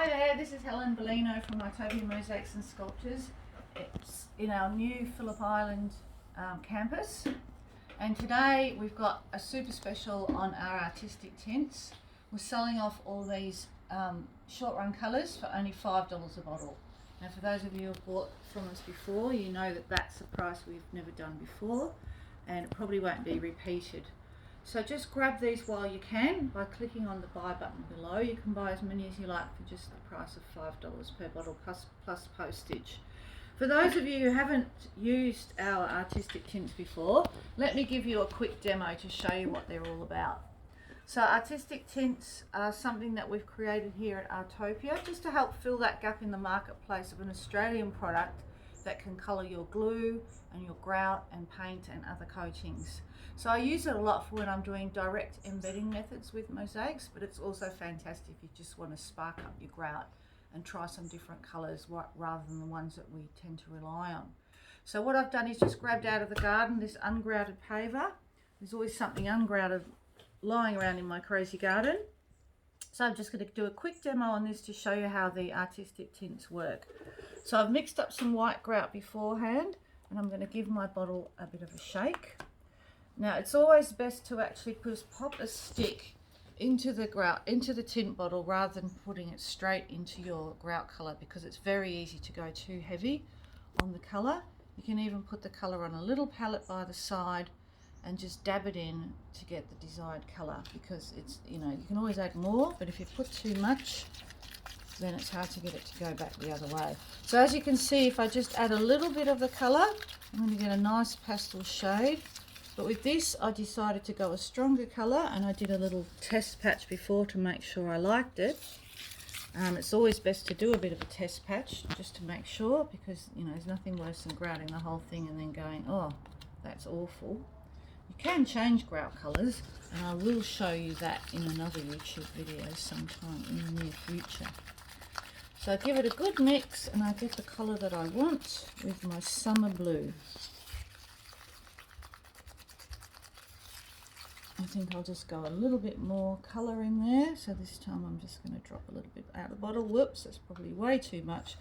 Hi there, this is Helen Bellino from Artopia Mosaics and Sculptures. It's in our new Phillip Island campus, and today we've got a super special on our artistic tints. We're selling off all these short run colours for only $5 a bottle. Now for those of you who have bought from us before, you know that that's a price we've never done before, and it probably won't be repeated. So just grab these while you can by clicking on the buy button below. You can buy as many as you like for just the price of $5 per bottle plus postage. For those of you who haven't used our artistic tints before, let me give you a quick demo to show you what they're all about. So artistic tints are something that we've created here at Artopia just to help fill that gap in the marketplace of an Australian product that can colour your glue and your grout and paint and other coatings. So I use it a lot for when I'm doing direct embedding methods with mosaics, but it's also fantastic if you just want to spark up your grout and try some different colours rather than the ones that we tend to rely on. So what I've done is just grabbed out of the garden this ungrouted paver. There's always something ungrouted lying around in my crazy garden. So I'm just going to do a quick demo on this to show you how the artistic tints work. So I've mixed up some white grout beforehand, and I'm going to give my bottle a bit of a shake. Now it's always best to actually pop a stick into the grout, into the tint bottle, rather than putting it straight into your grout colour, because it's very easy to go too heavy on the colour. You can even put the colour on a little palette by the side and just dab it in to get the desired colour, because it's, you know, you can always add more, but if you put too much, then it's hard to get it to go back the other way. So as you can see, if I just add a little bit of the colour, I'm going to get a nice pastel shade. But with this, I decided to go a stronger colour, and I did a little test patch before to make sure I liked it. It's always best to do a bit of a test patch just to make sure, because, you know, there's nothing worse than grouting the whole thing and then going, oh, that's awful. You can change grout colours, and I will show you that in another YouTube video sometime in the near future. So I give it a good mix, and I get the colour that I want with my summer blue. I think I'll just go a little bit more colour in there. So this time I'm just going to drop a little bit out of the bottle. Whoops, that's probably way too much.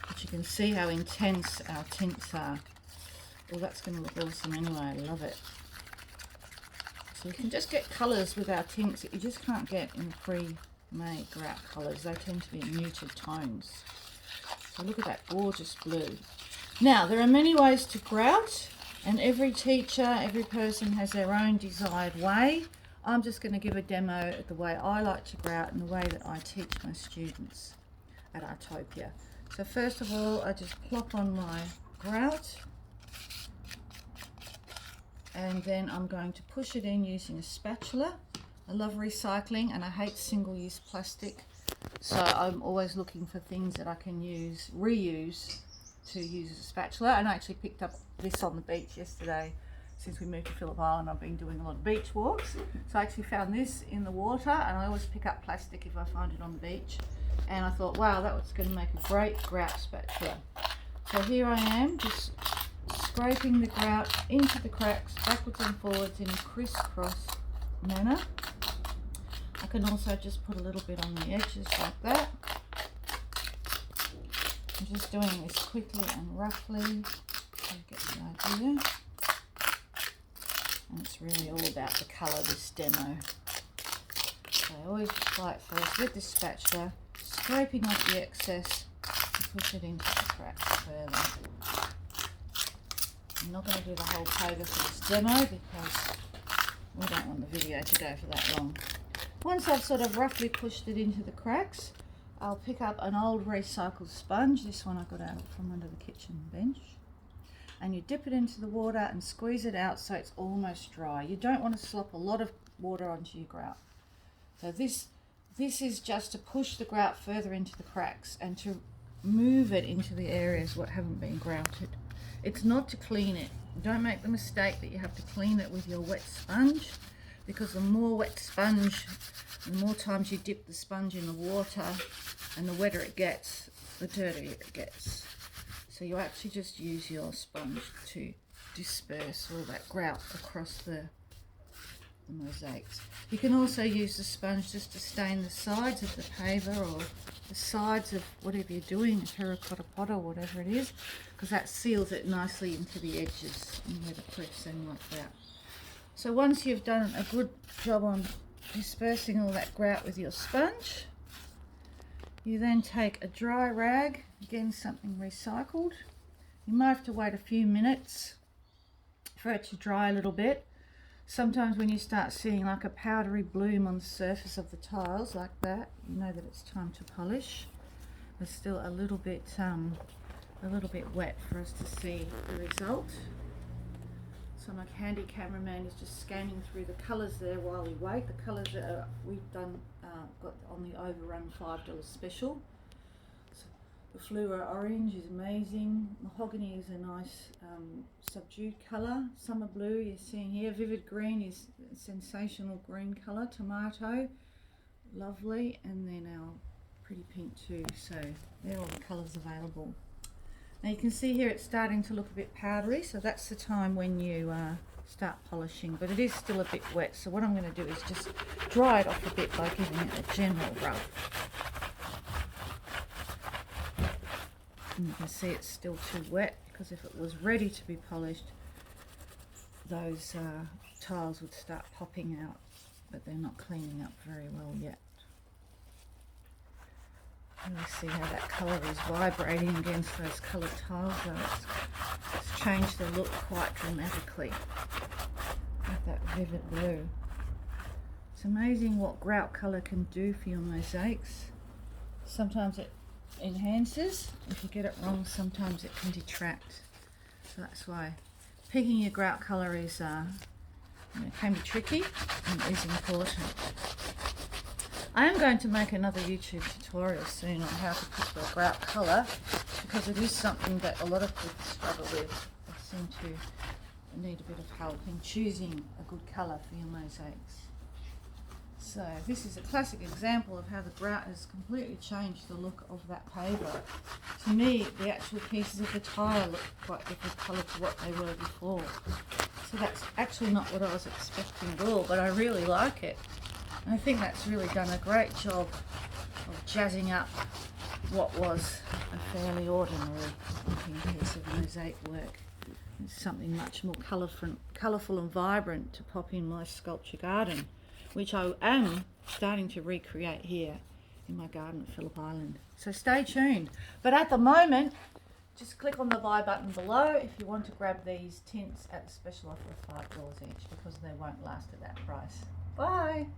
But you can see how intense our tints are. Well, that's going to look awesome anyway. I love it. So you can just get colours with our tints that you just can't get in pre-made grout colours. They tend to be muted tones. So look at that gorgeous blue. Now, there are many ways to grout, and every teacher, every person has their own desired way. I'm just going to give a demo at the way I like to grout and the way that I teach my students at Artopia. So first of all, I just plop on my grout, and then I'm going to push it in using a spatula. I love recycling and I hate single-use plastic, so I'm always looking for things that I can reuse to use as a spatula. And I actually picked up this on the beach yesterday. Since we moved to Phillip Island, I've been doing a lot of beach walks, so I actually found this in the water, and I always pick up plastic if I find it on the beach, and I thought, wow, that was going to make a great grout spatula. So here I am, just scraping the grout into the cracks backwards and forwards in a crisscross manner. I can also just put a little bit on the edges like that. I'm just doing this quickly and roughly so you get the idea. And it's really all about the colour, this demo. So I always apply it first with this spatula, scraping off the excess and push it into the cracks further. I'm not going to do the whole paver for this demo because we don't want the video to go for that long. Once I've sort of roughly pushed it into the cracks, I'll pick up an old recycled sponge. This one I got out from under the kitchen bench. And you dip it into the water and squeeze it out so it's almost dry. You don't want to slop a lot of water onto your grout. So this is just to push the grout further into the cracks and to move it into the areas that haven't been grouted. It's not to clean it. Don't make the mistake that you have to clean it with your wet sponge, because the more wet sponge, the more times you dip the sponge in the water, and the wetter it gets, the dirtier it gets. So you actually just use your sponge to disperse all that grout across the the mosaics. You can also use the sponge just to stain the sides of the paver or the sides of whatever you're doing, a terracotta pot or whatever it is, because that seals it nicely into the edges and let it press in like that. So once you've done a good job on dispersing all that grout with your sponge, you then take a dry rag, again something recycled. You might have to wait a few minutes for it to dry a little bit. Sometimes when you start seeing like a powdery bloom on the surface of the tiles like that, you know that it's time to polish. It's still a little bit wet for us to see the result. So my handy cameraman is just scanning through the colours there while we wait. The colours that we've done got on the overrun $5 special. So the fluor orange is amazing. Mahogany is a nice subdued colour. Summer blue you're seeing here. Vivid green is a sensational green colour. Tomato, lovely. And then our pretty pink too. So they're all the colours available. Now you can see here it's starting to look a bit powdery, so that's the time when you start polishing, but it is still a bit wet. So what I'm going to do is just dry it off a bit by giving it a general rub. And you can see it's still too wet, because if it was ready to be polished, those tiles would start popping out, but they're not cleaning up very well yet. Really see how that colour is vibrating against those coloured tiles though. It's changed the look quite dramatically with that vivid blue. It's amazing what grout colour can do for your mosaics. Sometimes it enhances. If you get it wrong, sometimes it can detract. So that's why picking your grout colour is can be tricky and is important. I am going to make another YouTube tutorial soon on how to pick the grout colour, because it is something that a lot of people struggle with. They seem to need a bit of help in choosing a good colour for your mosaics. So this is a classic example of how the grout has completely changed the look of that paver. To me, the actual pieces of the tile look quite different colour to what they were before. So that's actually not what I was expecting at all, but I really like it. I think that's really done a great job of jazzing up what was a fairly ordinary looking piece of mosaic work. It's something much more colourful and vibrant to pop in my sculpture garden, which I am starting to recreate here in my garden at Phillip Island. So stay tuned. But at the moment, just click on the buy button below if you want to grab these tints at a special offer of $5 each, because they won't last at that price. Bye!